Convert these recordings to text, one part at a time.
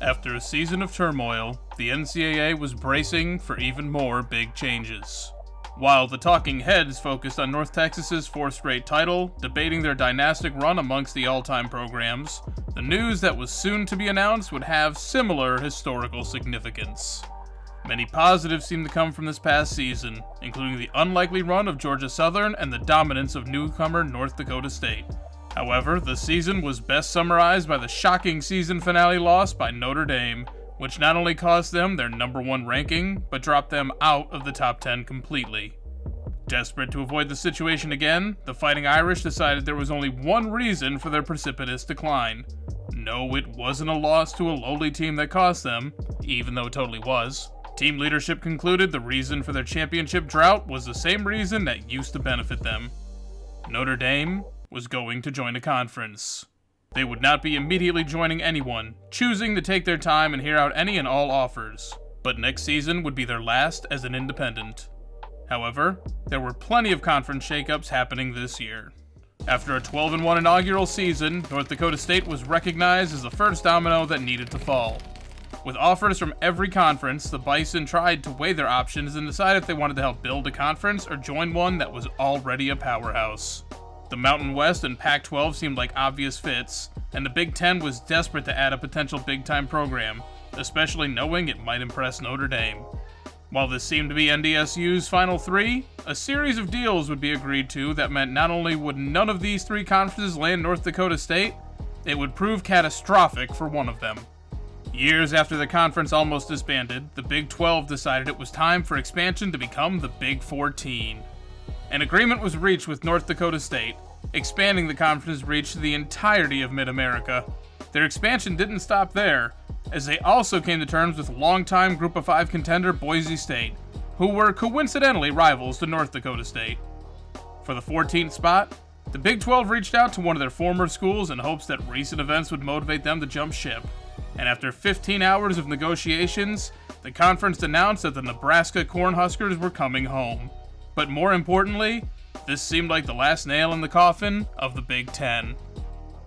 After a season of turmoil, the NCAA was bracing for even more big changes. While the talking heads focused on North Texas's fourth straight title, debating their dynastic run amongst the all-time programs, the news that was soon to be announced would have similar historical significance. Many positives seem to come from this past season, including the unlikely run of Georgia Southern and the dominance of newcomer North Dakota State. However, the season was best summarized by the shocking season finale loss by Notre Dame, which not only cost them their number 1 ranking, but dropped them out of the top 10 completely. Desperate to avoid the situation again, the Fighting Irish decided there was only one reason for their precipitous decline. No, it wasn't a loss to a lowly team that cost them, even though it totally was. Team leadership concluded the reason for their championship drought was the same reason that used to benefit them. Notre Dame was going to join a conference. They would not be immediately joining anyone, choosing to take their time and hear out any and all offers, but next season would be their last as an independent. However, there were plenty of conference shakeups happening this year. After a 12-1 inaugural season, North Dakota State was recognized as the first domino that needed to fall. With offers from every conference, the Bison tried to weigh their options and decide if they wanted to help build a conference or join one that was already a powerhouse. The Mountain West and Pac-12 seemed like obvious fits, and the Big Ten was desperate to add a potential big-time program, especially knowing it might impress Notre Dame. While this seemed to be NDSU's final 3, a series of deals would be agreed to that meant not only would none of these 3 conferences land North Dakota State, it would prove catastrophic for one of them. Years after the conference almost disbanded, the Big 12 decided it was time for expansion to become the Big 14. An agreement was reached with North Dakota State, expanding the conference's reach to the entirety of Mid-America. Their expansion didn't stop there, as they also came to terms with longtime Group of 5 contender Boise State, who were coincidentally rivals to North Dakota State. For the 14th spot, the Big 12 reached out to one of their former schools in hopes that recent events would motivate them to jump ship, and after 15 hours of negotiations, the conference announced that the Nebraska Cornhuskers were coming home. But more importantly, this seemed like the last nail in the coffin of the Big Ten.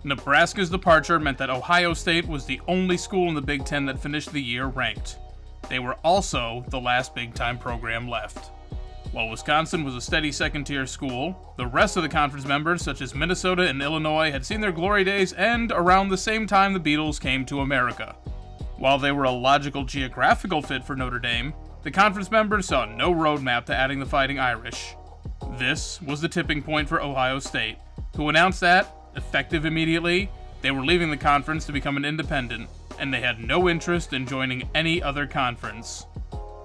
Nebraska's departure meant that Ohio State was the only school in the Big Ten that finished the year ranked. They were also the last big-time program left. While Wisconsin was a steady second-tier school, the rest of the conference members, such as Minnesota and Illinois, had seen their glory days end around the same time the Beatles came to America. While they were a logical geographical fit for Notre Dame, the conference members saw no roadmap to adding the Fighting Irish. This was the tipping point for Ohio State, who announced that, effective immediately, they were leaving the conference to become an independent, and they had no interest in joining any other conference.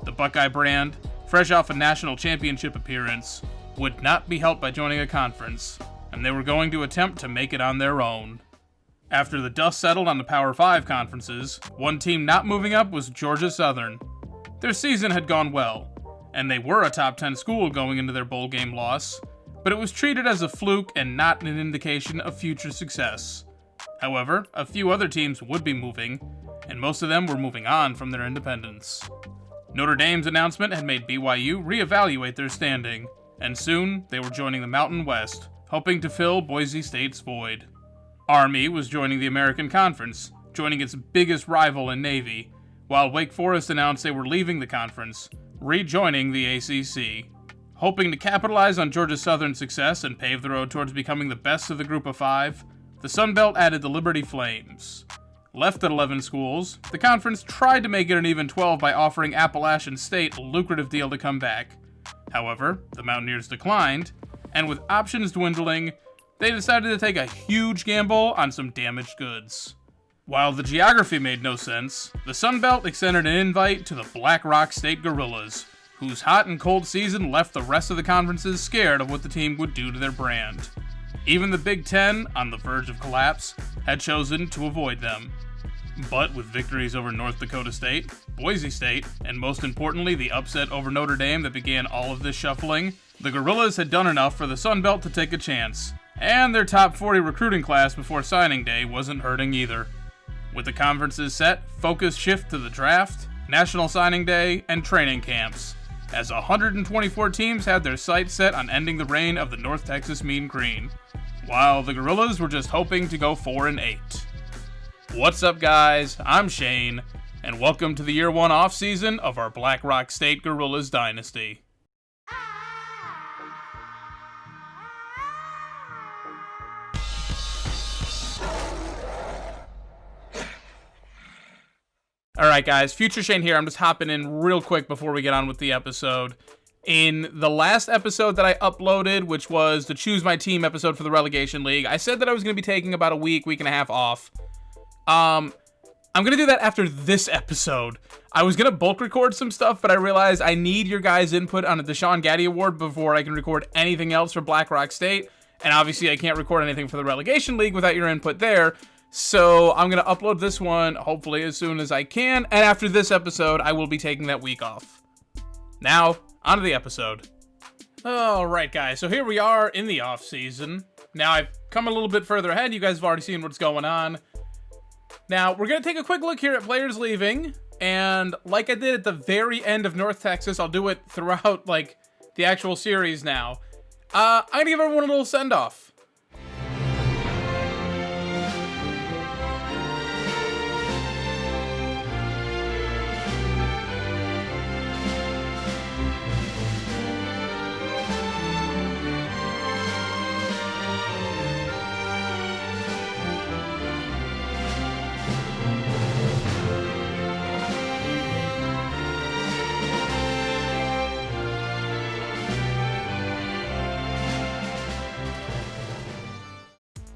The Buckeye brand, fresh off a national championship appearance, would not be helped by joining a conference, and they were going to attempt to make it on their own. After the dust settled on the Power 5 conferences, one team not moving up was Georgia Southern. Their season had gone well, and they were a top 10 school going into their bowl game loss, but it was treated as a fluke and not an indication of future success. However, a few other teams would be moving, and most of them were moving on from their independence. Notre Dame's announcement had made BYU reevaluate their standing, and soon they were joining the Mountain West, hoping to fill Boise State's void. Army was joining the American Conference, joining its biggest rival in Navy, while Wake Forest announced they were leaving the conference, rejoining the ACC. Hoping to capitalize on Georgia Southern's success and pave the road towards becoming the best of the Group of 5, the Sun Belt added the Liberty Flames. Left at 11 schools, the conference tried to make it an even 12 by offering Appalachian State a lucrative deal to come back. However, the Mountaineers declined, and with options dwindling, they decided to take a huge gamble on some damaged goods. While the geography made no sense, the Sun Belt extended an invite to the Black Rock State Gorillas, whose hot and cold season left the rest of the conferences scared of what the team would do to their brand. Even the Big Ten, on the verge of collapse, had chosen to avoid them. But with victories over North Dakota State, Boise State, and most importantly the upset over Notre Dame that began all of this shuffling, the Gorillas had done enough for the Sun Belt to take a chance, and their top 40 recruiting class before signing day wasn't hurting either. With the conferences set, focus shift to the draft, National Signing Day, and training camps, as 124 teams had their sights set on ending the reign of the North Texas Mean Green, while the Gorillas were just hoping to go 4-8. What's up, guys? I'm Shane, and welcome to the Year 1 offseason of our Black Rock State Gorillas Dynasty. Alright guys, Future Shane here. I'm just hopping in real quick before we get on with the episode. In the last episode that I uploaded, which was the Choose My Team episode for the Relegation League, I said that I was going to be taking about a week and a half off. I'm going to do that after this episode. I was going to bulk record some stuff, but I realized I need your guys' input on a Deshaun Gaddy Award before I can record anything else for Black Rock State. And obviously I can't record anything for the Relegation League without your input there. So I'm going to upload this one, hopefully as soon as I can. And after this episode, I will be taking that week off. Now, on to the episode. Alright guys, so here we are in the off season. Now I've come a little bit further ahead. You guys have already seen what's going on. Now, we're going to take a quick look here at players leaving. And like I did at the very end of North Texas, I'll do it throughout, like, the actual series now. I'm going to give everyone a little send-off.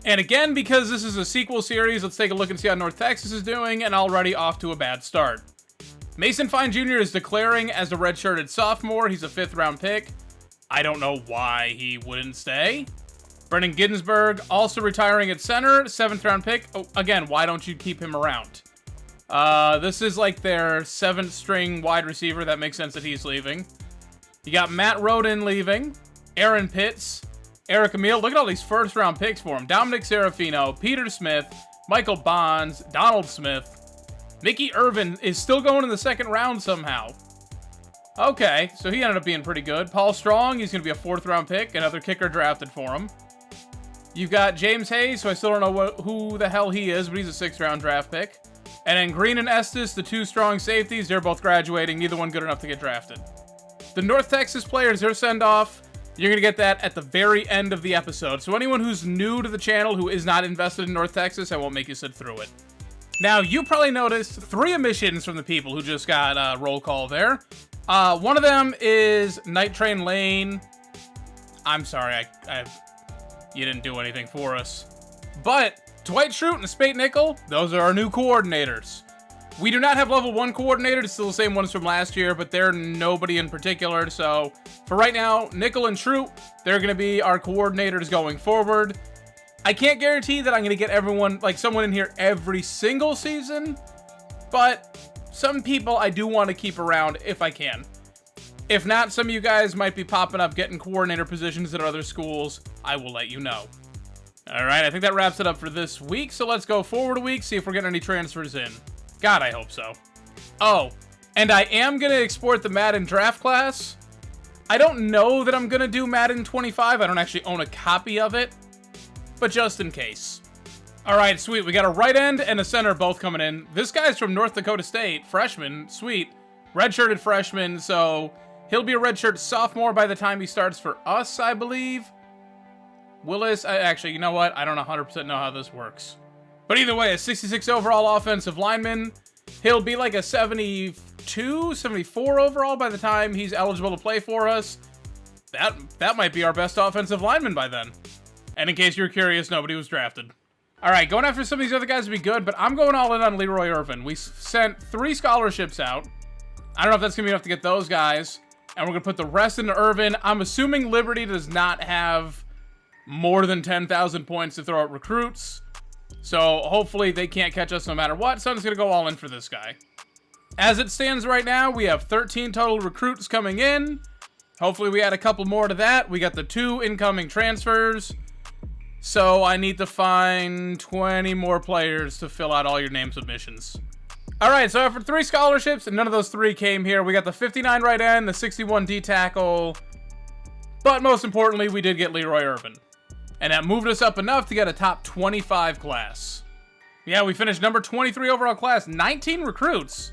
And again, because this is a sequel series, let's take a look and see how North Texas is doing, and already off to a bad start. Mason Fine Jr. is declaring as a redshirted sophomore. He's a 5th round pick. I don't know why he wouldn't stay. Brennan Ginsburg also retiring at center, 7th round pick. Oh, again, why don't you keep him around? This is like their 7th string wide receiver. That makes sense that he's leaving. You got Matt Roden leaving. Aaron Pitts. Eric Emil, look at all these first-round picks for him. Dominic Serafino, Peter Smith, Michael Bonds, Donald Smith. Mickey Irvin is still going in the 2nd round somehow. Okay, so he ended up being pretty good. Paul Strong, he's going to be a 4th-round pick. Another kicker drafted for him. You've got James Hayes, who I still don't know who the hell he is, but he's a 6th-round draft pick. And then Green and Estes, the 2 strong safeties, they're both graduating. Neither one good enough to get drafted. The North Texas players, their send-off, you're going to get that at the very end of the episode. So anyone who's new to the channel who is not invested in North Texas, I won't make you sit through it. Now, you probably noticed 3 omissions from the people who just got roll call there. One of them is Night Train Lane. I'm sorry, you didn't do anything for us. But Dwight Schrute and Spate Nickel, those are our new coordinators. We do not have level 1 coordinator. It's still the same ones from last year, but they're nobody in particular. So for right now, Nickel and Schrute, they're going to be our coordinators going forward. I can't guarantee that I'm going to get everyone, like someone in here every single season, but some people I do want to keep around if I can. If not, some of you guys might be popping up getting coordinator positions at other schools. I will let you know. All right, I think that wraps it up for this week. So let's go forward a week, see if we're getting any transfers in. God, I hope so. Oh, and I am going to export the Madden draft class. I don't know that I'm going to do Madden 25. I don't actually own a copy of it, but just in case. All right, sweet. We got a right end and a center both coming in. This guy's from North Dakota State, freshman, sweet. Redshirted freshman, so he'll be a redshirt sophomore by the time he starts for us, I believe. Willis, actually, you know what? I don't 100% know how this works. But either way, a 66 overall offensive lineman. He'll be like a 72, 74 overall by the time he's eligible to play for us. That might be our best offensive lineman by then. And in case you're curious, nobody was drafted. All right, going after some of these other guys would be good, but I'm going all in on Leroy Irvin. We sent 3 scholarships out. I don't know if that's going to be enough to get those guys. And we're going to put the rest into Irvin. I'm assuming Liberty does not have more than 10,000 points to throw at recruits. So hopefully they can't catch us no matter what. So I'm just going to go all in for this guy. As it stands right now, we have 13 total recruits coming in. Hopefully we add a couple more to that. We got the 2 incoming transfers. So I need to find 20 more players to fill out all your name submissions. All right, so after 3 scholarships, and none of those 3 came here, we got the 59 right end, the 61 D tackle. But most importantly, we did get Leroy Irvin. And that moved us up enough to get a top 25 class. Yeah, we finished number 23 overall class, 19 recruits.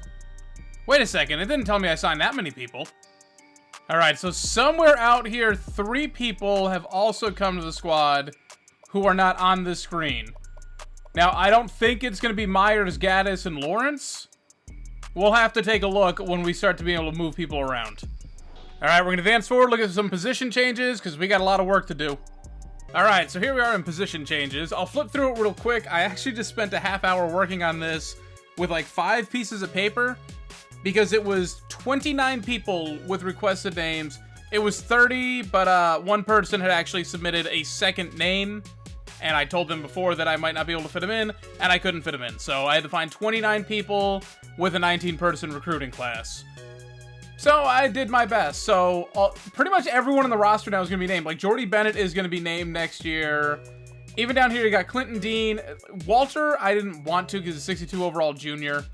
Wait a second, it didn't tell me I signed that many people. All right, so somewhere out here, 3 people have also come to the squad who are not on this screen. Now, I don't think it's going to be Myers, Gaddis, and Lawrence. We'll have to take a look when we start to be able to move people around. All right, we're going to advance forward, look at some position changes, because we got a lot of work to do. All right, so here we are in position changes. I'll flip through it real quick. I actually just spent a half hour working on this with like 5 pieces of paper because it was 29 people with requested names. It was 30, but one person had actually submitted a second name, and I told them before that I might not be able to fit them in, and I couldn't fit them in. So I had to find 29 people with a 19-person recruiting class. So I did my best. So pretty much everyone on the roster now is going to be named. Like Jordy Bennett is going to be named next year. Even down here, you got Clinton Dean. Walter, I didn't want to because he's a 62 overall junior.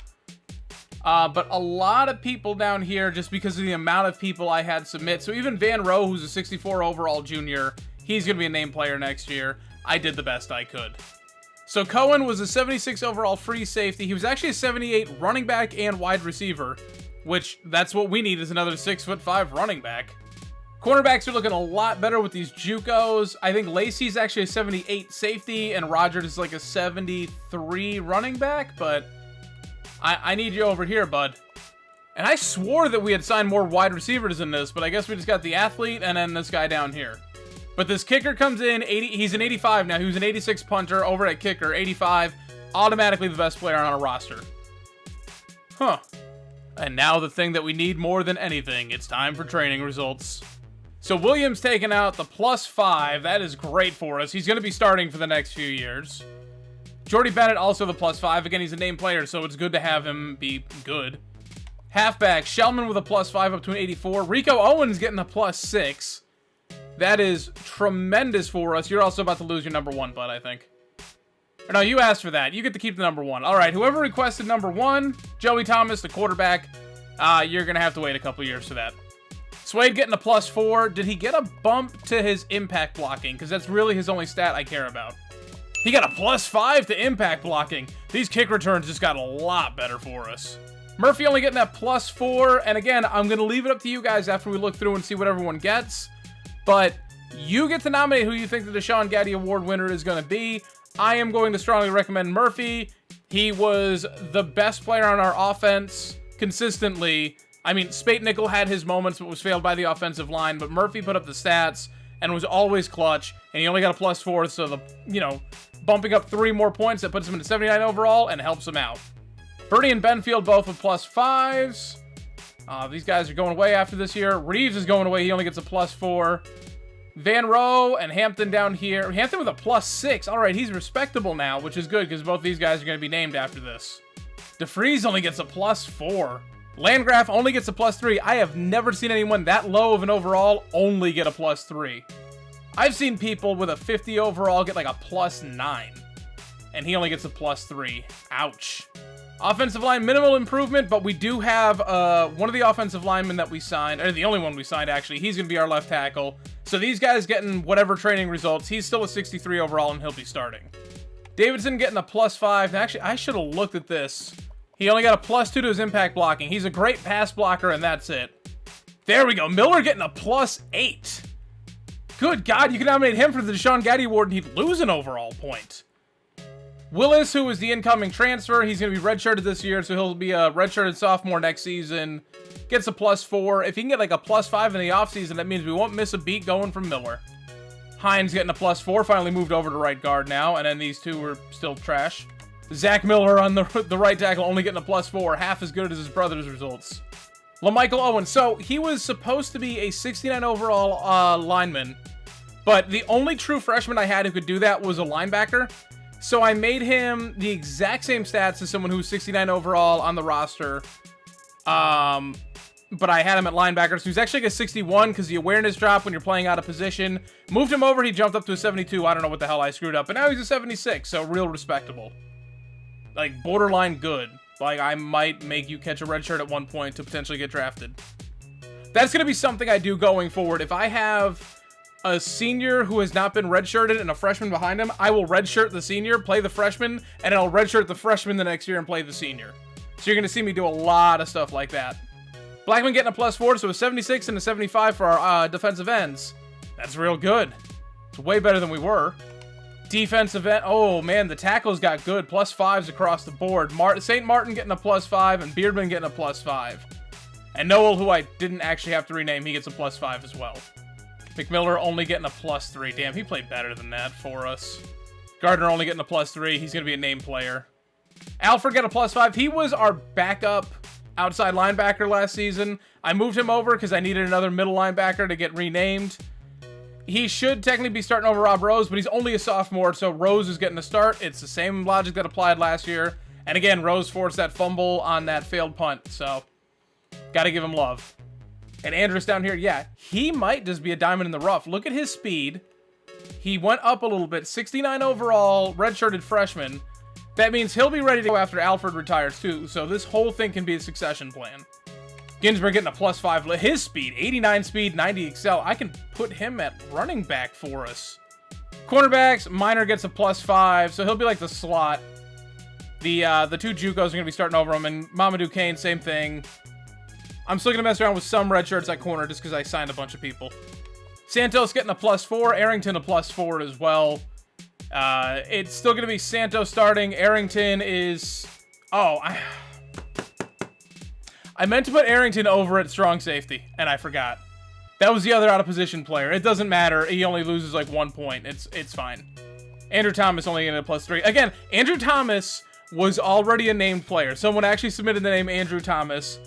But a lot of people down here just because of the amount of people I had submit. So even Van Rowe, who's a 64 overall junior, he's going to be a named player next year. I did the best I could. So Cohen was a 76 overall free safety. He was actually a 78 running back and wide receiver, which that's what we need is another 6'5" running back. Cornerbacks are looking a lot better with these JUCOs. I think Lacey's actually a 78 safety and Rogers is like a 73 running back, but I need you over here, bud. And I swore that we had signed more wide receivers in this, but I guess we just got the athlete and then this guy down here. But this kicker comes in, he's an 85 now. He was an 86 punter over at kicker, 85. Automatically the best player on our roster. Huh. And now the thing that we need more than anything, it's time for training results. So Williams taking out the +5. That is great for us. He's going to be starting for the next few years. Jordy Bennett also the +5. Again, he's a named player, so it's good to have him be good. Halfback, Shellman with a +5 up to an 84. Rico Owens getting a +6. That is tremendous for us. You're also about to lose your number 1, bud, I think. Or no, you asked for that. You get to keep the number 1. All right, whoever requested number 1, Joey Thomas, the quarterback, you're going to have to wait a couple years for that. Swade getting a +4. Did he get a bump to his impact blocking? Because that's really his only stat I care about. He got a +5 to impact blocking. These kick returns just got a lot better for us. Murphy only getting that +4. And again, I'm going to leave it up to you guys after we look through and see what everyone gets. But you get to nominate who you think the Deshaun Gaddy Award winner is going to be. I am going to strongly recommend Murphy. He was the best player on our offense consistently. I mean, Spate Nickel had his moments but was failed by the offensive line, but Murphy put up the stats and was always clutch, and he only got a +4, so bumping up 3 more points, that puts him into 79 overall and helps him out. Birdie and Benfield both with +5s. These guys are going away after this year. Reeves is going away. He only gets a +4. Van Rowe and Hampton down here. Hampton with a +6. All right, he's respectable now, which is good because both these guys are going to be named after this. DeFreeze only gets a +4. Landgraf only gets a +3. I have never seen anyone that low of an overall only get a +3. I've seen people with a 50 overall get like a +9. And he only gets a +3. Ouch. Offensive line, minimal improvement, but we do have one of the offensive linemen that we signed, or the only one we signed, actually. He's going to be our left tackle. So these guys getting whatever training results. He's still a 63 overall, and he'll be starting. Davidson getting a +5. And actually, I should have looked at this. He only got a +2 to his impact blocking. He's a great pass blocker, and that's it. There we go. Miller getting a +8. Good God, you can nominate him for the Deshaun Gaddy Award, and he'd lose an overall point. Willis, who is the incoming transfer, he's going to be redshirted this year, so he'll be a redshirted sophomore next season. Gets a +4. If he can get like a +5 in the offseason, that means we won't miss a beat going from Miller. Hines getting a +4, finally moved over to right guard now, and then these two were still trash. Zach Miller on the right tackle only getting a +4, half as good as his brother's results. LaMichael Owens, so he was supposed to be a 69 overall lineman, but the only true freshman I had who could do that was a linebacker. So I made him the exact same stats as someone who's 69 overall on the roster. But I had him at linebacker. So he's actually like a 61 because the awareness drop when you're playing out of position. Moved him over, he jumped up to a 72. I don't know what the hell I screwed up. But now he's a 76, so real respectable. Like, borderline good. Like, I might make you catch a red shirt at one point to potentially get drafted. That's going to be something I do going forward. If I have a senior who has not been redshirted and a freshman behind him, I will redshirt the senior, play the freshman, and I'll redshirt the freshman the next year and play the senior. So you're going to see me do a lot of stuff like that. Blackman getting a +4, so a 76 and a 75 for our defensive ends. That's real good. It's way better than we were. Defensive end, oh man, the tackles got good. +5s across the board. St. Martin getting a +5 and Beardman getting a +5. And Noel, who I didn't actually have to rename, he gets a +5 as well. McMiller only getting a +3. Damn, he played better than that for us. Gardner only getting a +3. He's going to be a name player. Alfred got a +5. He was our backup outside linebacker last season. I moved him over because I needed another middle linebacker to get renamed. He should technically be starting over Rob Rose, but he's only a sophomore, so Rose is getting a start. It's the same logic that applied last year. And again, Rose forced that fumble on that failed punt, so got to give him love. And Andrus down here, yeah, he might just be a diamond in the rough. Look at his speed. He went up a little bit. 69 overall, redshirted freshman. That means he'll be ready to go after Alfred retires too, so this whole thing can be a succession plan. Ginsburg getting a +5. His speed, 89 speed, 90 excel. I can put him at running back for us. Cornerbacks, Minor gets a +5, so he'll be like the slot. The two JUCOs are going to be starting over him, and Mamadou Kane, same thing. I'm still going to mess around with some red shirts at corner just because I signed a bunch of people. Santos getting a +4, Arrington a +4 as well. It's still going to be Santos starting. Arrington is... Oh, I meant to put Arrington over at strong safety, and I forgot. That was the other out-of-position player. It doesn't matter. He only loses like 1 point. It's fine. Andrew Thomas only getting a +3. Again, Andrew Thomas was already a named player. Someone actually submitted the name Andrew Thomas.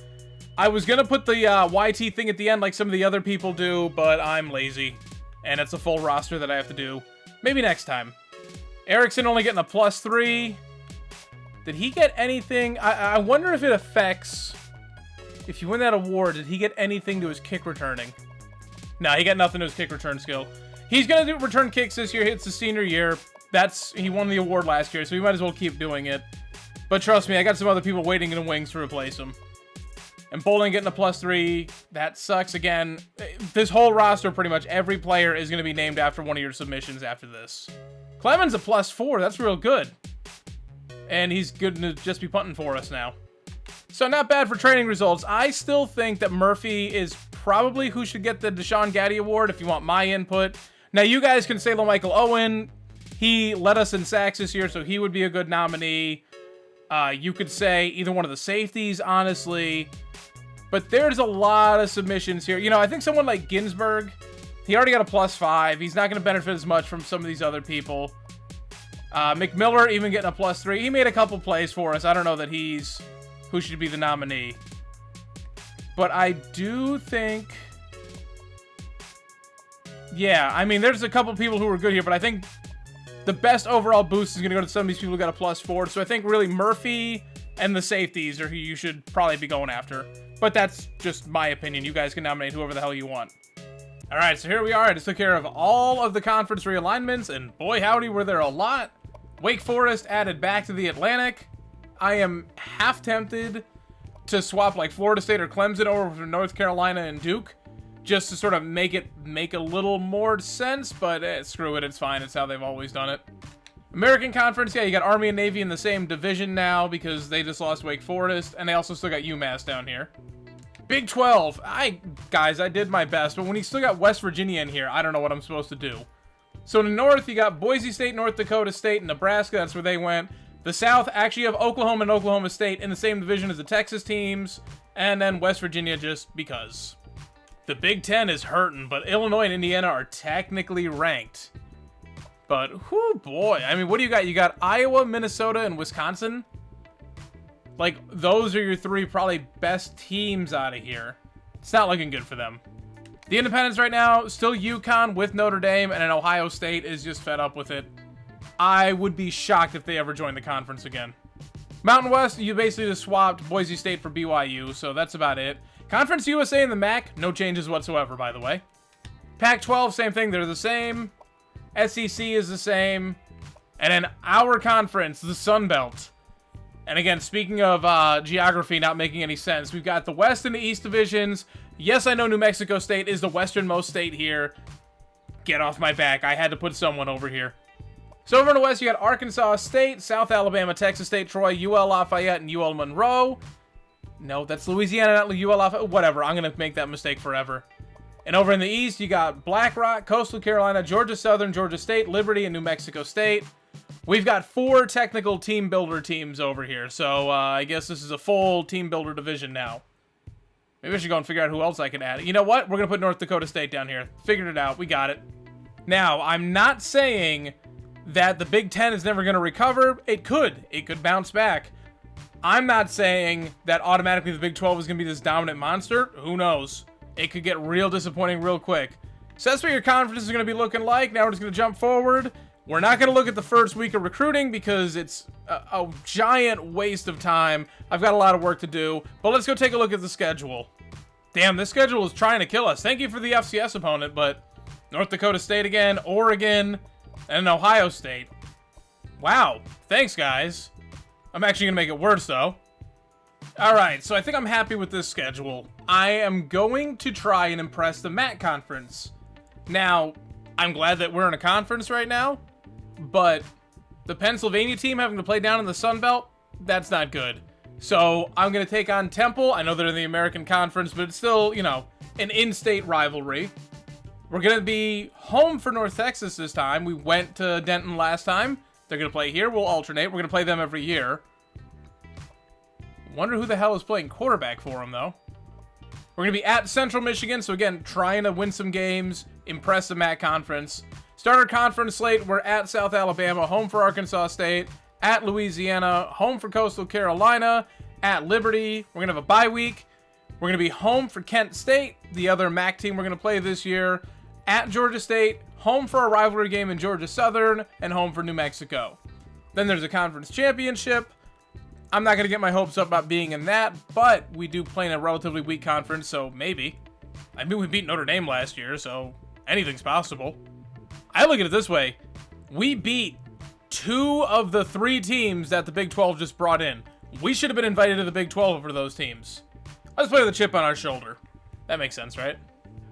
I was going to put the YT thing at the end like some of the other people do, but I'm lazy. And it's a full roster that I have to do. Maybe next time. Erickson only getting a +3. Did he get anything? I wonder if it affects... If you win that award, did he get anything to his kick returning? No, he got nothing to his kick return skill. He's going to do return kicks this year. It's his senior year. He won the award last year, so he might as well keep doing it. But trust me, I got some other people waiting in the wings to replace him. And Bowling getting a +3. That sucks again. This whole roster, pretty much every player is going to be named after one of your submissions after this. Clemens a +4. That's real good. And he's good to just be punting for us now. So not bad for training results. I still think that Murphy is probably who should get the Deshaun Gaddy Award if you want my input. Now you guys can say LaMichael Owen. He led us in sacks this year, so he would be a good nominee. You could say either one of the safeties, honestly. But there's a lot of submissions here. You know, I think someone like Ginsburg, he already got a +5. He's not going to benefit as much from some of these other people. McMiller even getting a +3. He made a couple plays for us. I don't know that he's... who should be the nominee. But I do think... Yeah, I mean, there's a couple people who are good here, but I think the best overall boost is going to go to some of these people who got a +4. So I think really Murphy and the safeties are who you should probably be going after. But that's just my opinion. You guys can nominate whoever the hell you want. Alright, so here we are. I just took care of all of the conference realignments, and boy howdy were there a lot. Wake Forest added back to the Atlantic. I am half tempted to swap like Florida State or Clemson over for North Carolina and Duke, just to sort of make a little more sense, but screw it, it's fine. It's how they've always done it. American Conference, yeah, you got Army and Navy in the same division now because they just lost Wake Forest, and they also still got UMass down here. Big 12, guys, I did my best, but when you still got West Virginia in here, I don't know what I'm supposed to do. So in the North, you got Boise State, North Dakota State, and Nebraska. That's where they went. The South, actually you have Oklahoma and Oklahoma State in the same division as the Texas teams, and then West Virginia just because. The Big Ten is hurting, but Illinois and Indiana are technically ranked. But, whoo boy, I mean, what do you got? You got Iowa, Minnesota, and Wisconsin? Like, those are your three probably best teams out of here. It's not looking good for them. The Independents right now, still UConn with Notre Dame, and then Ohio State is just fed up with it. I would be shocked if they ever join the conference again. Mountain West, you basically just swapped Boise State for BYU, so that's about it. Conference USA and the MAC, no changes whatsoever, by the way. Pac-12, same thing, they're the same. SEC is the same. And then our conference, the Sun Belt. And again, speaking of geography not making any sense, we've got the West and the East divisions. Yes, I know New Mexico State is the westernmost state here. Get off my back. I had to put someone over here. So over in the West, you got Arkansas State, South Alabama, Texas State, Troy, UL Lafayette, and UL Monroe. No, that's Louisiana, not UL Lafayette. Whatever, I'm going to make that mistake forever. And over in the East, you got Black Rock, Coastal Carolina, Georgia Southern, Georgia State, Liberty, and New Mexico State. We've got 4 technical team builder teams over here, so I guess this is a full team builder division now. Maybe I should go and figure out who else I can add. You know what? We're going to put North Dakota State down here. Figured it out. We got it. Now, I'm not saying that the Big Ten is never going to recover. It could. It could bounce back. I'm not saying that automatically the Big 12 is going to be this dominant monster. Who knows? It could get real disappointing real quick. So that's what your conference is going to be looking like. Now we're just going to jump forward. We're not going to look at the first week of recruiting because it's a giant waste of time. I've got a lot of work to do. But let's go take a look at the schedule. Damn, this schedule is trying to kill us. Thank you for the FCS opponent, but North Dakota State again, Oregon, and Ohio State. Wow. Thanks, guys. I'm actually going to make it worse, though. Alright, so I think I'm happy with this schedule. I am going to try and impress the MAC conference. Now, I'm glad that we're in a conference right now, but the Pennsylvania team having to play down in the Sun Belt, that's not good. So I'm going to take on Temple. I know they're in the American Conference, but it's still, you know, an in-state rivalry. We're going to be home for North Texas this time. We went to Denton last time. They're going to play here. We'll alternate. We're going to play them every year. Wonder who the hell is playing quarterback for them, though. We're going to be at Central Michigan, so again, trying to win some games, impress the MAC Conference. Starter conference slate, we're at South Alabama, home for Arkansas State, at Louisiana, home for Coastal Carolina, at Liberty. We're going to have a bye week. We're going to be home for Kent State, the other MAC team we're going to play this year, at Georgia State, home for a rivalry game in Georgia Southern, and home for New Mexico. Then there's a conference championship. I'm not going to get my hopes up about being in that, but we do play in a relatively weak conference, so maybe. I mean, we beat Notre Dame last year, so anything's possible. I look at it this way. We beat 2 of the 3 teams that the Big 12 just brought in. We should have been invited to the Big 12 for those teams. Let's play with a chip on our shoulder. That makes sense, right?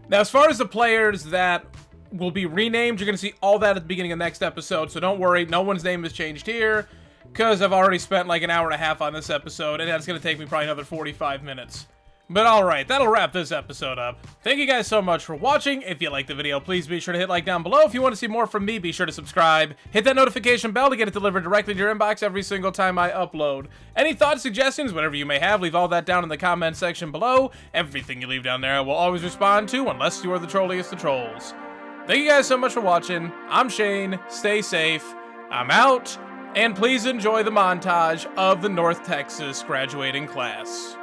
Now, as far as the players that will be renamed, you're going to see all that at the beginning of the next episode, so don't worry. No one's name has changed here, because I've already spent like an hour and a half on this episode, and that's going to take me probably another 45 minutes. But alright, that'll wrap this episode up. Thank you guys so much for watching. If you liked the video, please be sure to hit like down below. If you want to see more from me, be sure to subscribe. Hit that notification bell to get it delivered directly to your inbox every single time I upload. Any thoughts, suggestions, whatever you may have, leave all that down in the comment section below. Everything you leave down there I will always respond to, unless you are the trolliest of trolls. Thank you guys so much for watching. I'm Shane. Stay safe. I'm out. And please enjoy the montage of the North Texas graduating class.